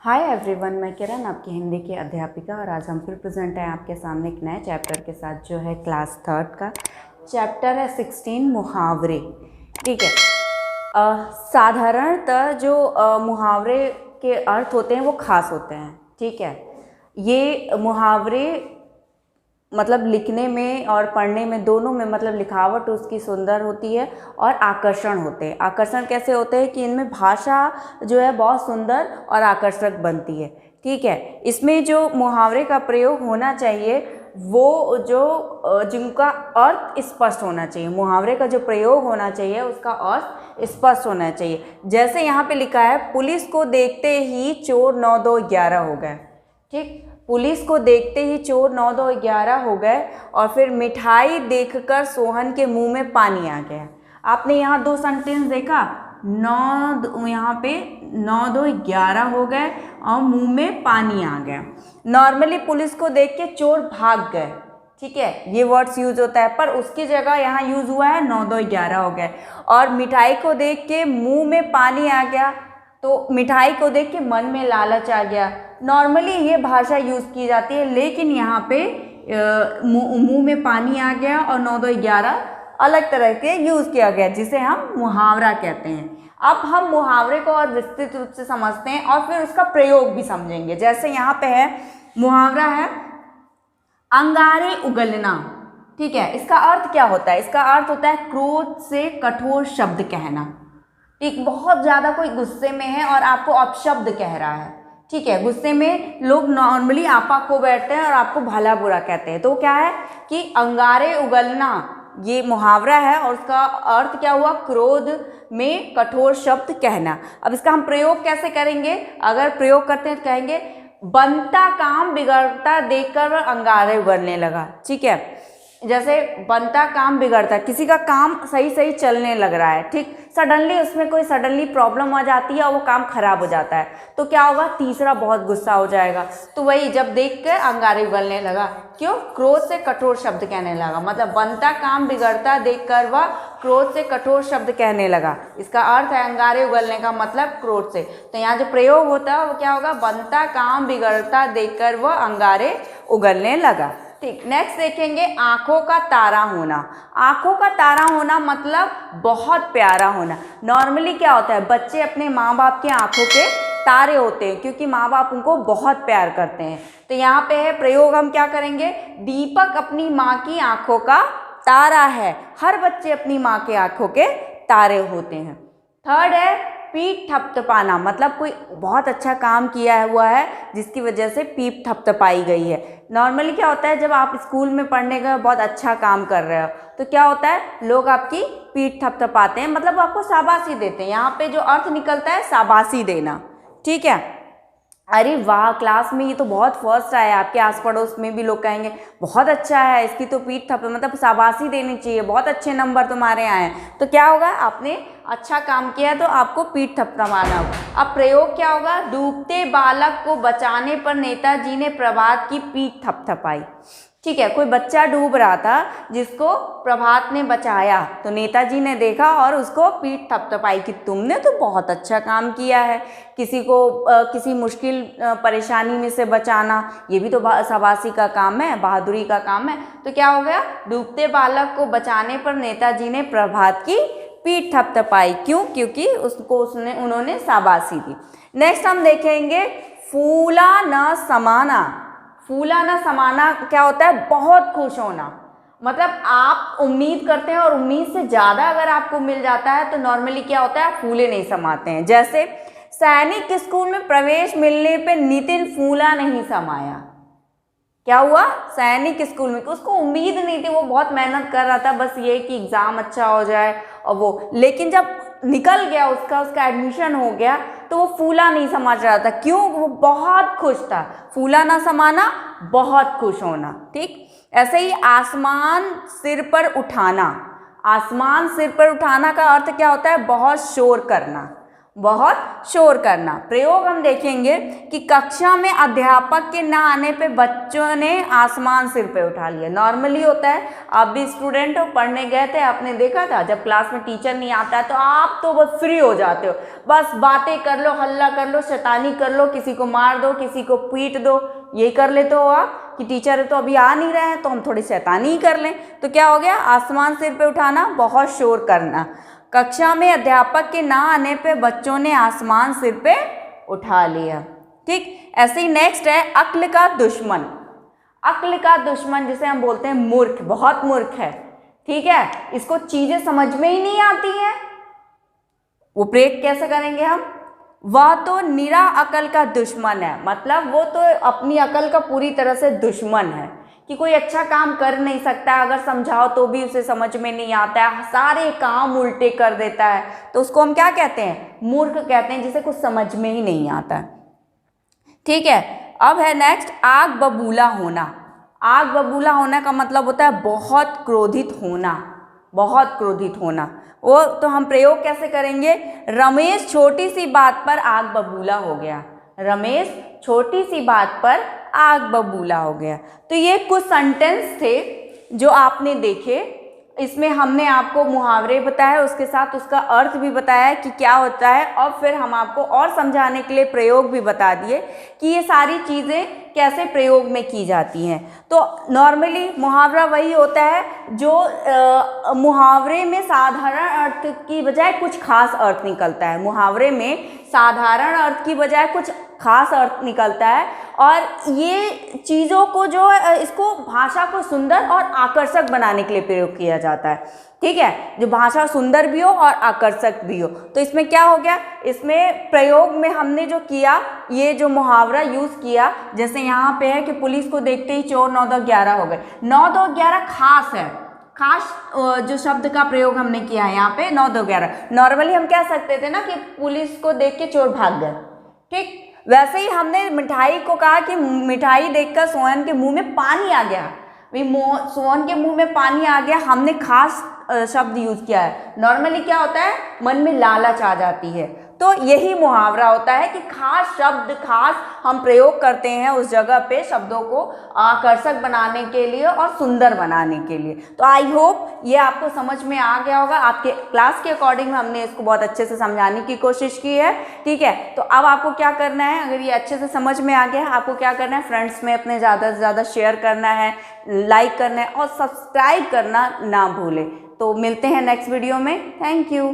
Hi everyone, मैं किरण आपकी हिंदी की अध्यापिका और आज हम फिर प्रेजेंट हैं आपके सामने एक नए चैप्टर के साथ जो है क्लास थर्ड का चैप्टर है 16 मुहावरे। ठीक है। साधारणतः जो मुहावरे के अर्थ होते हैं वो खास होते हैं। ठीक है। ये मुहावरे मतलब लिखने में और पढ़ने में दोनों में मतलब लिखावट उसकी सुंदर होती है और आकर्षण होते हैं। आकर्षण कैसे होते हैं कि इनमें भाषा जो है बहुत सुंदर और आकर्षक बनती है। ठीक है। इसमें जो मुहावरे का प्रयोग होना चाहिए वो जो जिनका अर्थ स्पष्ट होना चाहिए, मुहावरे का जो प्रयोग होना चाहिए उसका अर्थ स्पष्ट होना चाहिए। जैसे यहाँ पे लिखा है, पुलिस को देखते ही चोर 9 2 11 हो गए। ठीक, पुलिस को देखते ही चोर 9 2 11 हो गए और फिर मिठाई देखकर सोहन के मुंह में पानी आ गया। आपने यहाँ दो सेंटेंस देखा, यहाँ पे 9 2 11 हो गए और मुंह में पानी आ गया। नॉर्मली पुलिस को देख के चोर भाग गए। ठीक है, ये वर्ड्स यूज होता है, पर उसकी जगह यहाँ यूज हुआ है 9 2 11 हो गए। और मिठाई को देख के मुंह में पानी आ गया, तो मिठाई को देख के मन में लालच आ गया। नॉर्मली ये भाषा यूज़ की जाती है, लेकिन यहाँ पे मुंह में पानी आ गया और 9 2 11 अलग तरह के यूज़ किया गया, जिसे हम मुहावरा कहते हैं। अब हम मुहावरे को और विस्तृत रूप से समझते हैं और फिर उसका प्रयोग भी समझेंगे। जैसे यहाँ पे है, मुहावरा है अंगारे उगलना। ठीक है, इसका अर्थ क्या होता है? इसका अर्थ होता है क्रोध से कठोर शब्द कहना। ठीक, बहुत ज़्यादा कोई गुस्से में है और आपको अपशब्द कह रहा है। ठीक है, गुस्से में लोग नॉर्मली आपा को बैठते हैं और आपको भला बुरा कहते हैं। तो क्या है कि अंगारे उगलना ये मुहावरा है और उसका अर्थ क्या हुआ? क्रोध में कठोर शब्द कहना। अब इसका हम प्रयोग कैसे करेंगे? अगर प्रयोग करते हैं तो कहेंगे बनता काम बिगड़ता देखकर अंगारे उगलने लगा। ठीक है, जैसे बनता काम बिगड़ता, किसी का काम सही सही चलने लग रहा है, ठीक, सडनली उसमें कोई सडनली प्रॉब्लम आ जाती है और वो काम खराब हो जाता है, तो क्या होगा? तीसरा बहुत गुस्सा हो जाएगा। तो वही जब देख कर अंगारे उगलने लगा, क्यों? क्रोध से कठोर शब्द कहने लगा। मतलब बनता काम बिगड़ता देखकर वह क्रोध से कठोर शब्द कहने लगा। इसका अर्थ है अंगारे उगलने का मतलब क्रोध से। तो यहाँ जो प्रयोग होता है वो क्या होगा? बनता काम बिगड़ता देखकर वह अंगारे उगलने लगा। ठीक, नेक्स्ट देखेंगे आंखों का तारा होना। आंखों का तारा होना मतलब बहुत प्यारा होना। नॉर्मली क्या होता है, बच्चे अपने माँ बाप की आंखों के तारे होते हैं क्योंकि माँ बाप उनको बहुत प्यार करते हैं। तो यहाँ पे है प्रयोग, हम क्या करेंगे? दीपक अपनी माँ की आंखों का तारा है। हर बच्चे अपनी माँ के आंखों के तारे होते हैं। थर्ड है पीठ थपथपाना, मतलब कोई बहुत अच्छा काम किया हुआ है जिसकी वजह से पीठ थपथपाई गई है। नॉर्मली क्या होता है, जब आप स्कूल में पढ़ने का बहुत अच्छा काम कर रहे हो तो क्या होता है, लोग आपकी पीठ थपथपाते हैं, मतलब आपको शाबाशी देते हैं। यहाँ पे जो अर्थ निकलता है शाबाशी देना। ठीक है, अरे वाह क्लास में ये तो बहुत फर्स्ट आया, आपके आस पड़ोस में भी लोग कहेंगे बहुत अच्छा है, इसकी तो पीठ थप, मतलब शाबाशी देनी चाहिए, बहुत अच्छे नंबर तुम्हारे आए हैं। तो क्या होगा? आपने अच्छा काम किया है तो आपको पीठ थपथपाना होगा। अब प्रयोग क्या होगा? डूबते बालक को बचाने पर नेताजी ने प्रभात की पीठ थपथपाई। ठीक है, कोई बच्चा डूब रहा था जिसको प्रभात ने बचाया, तो नेताजी ने देखा और उसको पीठ थपथपाई कि तुमने तो बहुत अच्छा काम किया है। किसी को किसी मुश्किल परेशानी में से बचाना, ये भी तो शाबाशी का काम है, बहादुरी का काम है। तो क्या हो गया? डूबते बालक को बचाने पर नेताजी ने प्रभात की पीठ थपथपाई। क्यों? क्योंकि उन्होंने शाबाशी दी। नेक्स्ट हम देखेंगे फूला न समाना। फूला न समाना क्या होता है? बहुत खुश होना। मतलब आप उम्मीद करते हैं और उम्मीद से ज़्यादा अगर आपको मिल जाता है तो नॉर्मली क्या होता है? फूले नहीं समाते हैं। जैसे सैनिक स्कूल में प्रवेश मिलने पे नितिन फूला नहीं समाया। क्या हुआ? सैनिक स्कूल में उसको उम्मीद नहीं थी, वो बहुत मेहनत कर रहा था, बस ये कि एग्ज़ाम अच्छा हो जाए और वो, लेकिन जब निकल गया उसका एडमिशन हो गया तो वो फूला नहीं समझ रहा था। क्यों? वो बहुत खुश था। फूला ना समाना, बहुत खुश होना। ठीक, ऐसे ही आसमान सिर पर उठाना। आसमान सिर पर उठाना का अर्थ क्या होता है? बहुत शोर करना। बहुत शोर करना। प्रयोग हम देखेंगे कि कक्षा में अध्यापक के ना आने पे बच्चों ने आसमान सिर पे उठा लिया। नॉर्मली होता है, आप भी स्टूडेंट हो, पढ़ने गए थे, आपने देखा था जब क्लास में टीचर नहीं आता है तो आप तो बस फ्री हो जाते हो, बस बातें कर लो, हल्ला कर लो, शैतानी कर लो, किसी को मार दो, किसी को पीट दो, यही कर लेते हो आप कि टीचर तो अभी आ नहीं रहे हैं तो हम थोड़ी शैतानी ही कर लें। तो क्या हो गया, आसमान सिर पे उठाना, बहुत शोर करना। कक्षा में अध्यापक के ना आने पे बच्चों ने आसमान सिर पे उठा लिया। ठीक, ऐसे ही नेक्स्ट है अक्ल का दुश्मन। अक्ल का दुश्मन जिसे हम बोलते हैं मूर्ख, बहुत मूर्ख है, ठीक है, इसको चीजें समझ में ही नहीं आती हैं, वो प्रयोग कैसे करेंगे हम, वह तो निरा अकल का दुश्मन है, मतलब वो तो अपनी अकल का पूरी तरह से दुश्मन है कि कोई अच्छा काम कर नहीं सकता, अगर समझाओ तो भी उसे समझ में नहीं आता है, सारे काम उल्टे कर देता है, तो उसको हम क्या कहते हैं, मूर्ख कहते हैं, जिसे कुछ समझ में ही नहीं आता। ठीक है, अब है नेक्स्ट आग बबूला होना। आग बबूला होना का मतलब होता है बहुत क्रोधित होना, बहुत क्रोधित होना। वो तो हम प्रयोग कैसे करेंगे, रमेश छोटी सी बात पर आग बबूला हो गया, रमेश छोटी सी बात पर आग बबूला हो गया। तो ये कुछ सेंटेंस थे जो आपने देखे, इसमें हमने आपको मुहावरे बताए, उसके साथ उसका अर्थ भी बताया कि क्या होता है, और फिर हम आपको और समझाने के लिए प्रयोग भी बता दिए कि ये सारी चीज़ें कैसे प्रयोग में की जाती हैं। तो नॉर्मली मुहावरा वही होता है जो मुहावरे में साधारण अर्थ की बजाय कुछ खास अर्थ निकलता है, मुहावरे में साधारण अर्थ की बजाय कुछ खास अर्थ निकलता है, और ये चीज़ों को जो है इसको भाषा को सुंदर और आकर्षक बनाने के लिए प्रयोग किया जाता है। ठीक है, जो भाषा सुंदर भी हो और आकर्षक भी हो। तो इसमें क्या हो गया, इसमें प्रयोग में हमने जो किया, ये जो मुहावरा यूज़ किया, जैसे यहाँ पे है कि पुलिस को देखते ही चोर 9 10 11 हो गए, 9 2 11 खास है, खास जो शब्द का प्रयोग हमने किया है यहाँ पे 9 2 11। नॉर्मली हम कह सकते थे ना कि पुलिस को देख के चोर भाग गए, ठीक, वैसे ही हमने मिठाई को कहा कि मिठाई देखकर सोहन के मुंह में पानी आ गया, सोहन के मुंह में पानी आ गया, हमने खास शब्द यूज किया है। नॉर्मली क्या होता है, मन में लालच आ जाती है, तो यही मुहावरा होता है कि खास शब्द खास हम प्रयोग करते हैं उस जगह पे शब्दों को आकर्षक बनाने के लिए और सुंदर बनाने के लिए। तो आई होप ये आपको समझ में आ गया होगा, आपके क्लास के अकॉर्डिंग हमने इसको बहुत अच्छे से समझाने की कोशिश की है। ठीक है, तो अब आपको क्या करना है, अगर ये अच्छे से समझ में आ गया है, आपको क्या करना है, फ्रेंड्स में अपने ज़्यादा से ज़्यादा शेयर करना है, लाइक करना है और सब्सक्राइब करना ना भूलें। तो मिलते हैं नेक्स्ट वीडियो में, थैंक यू।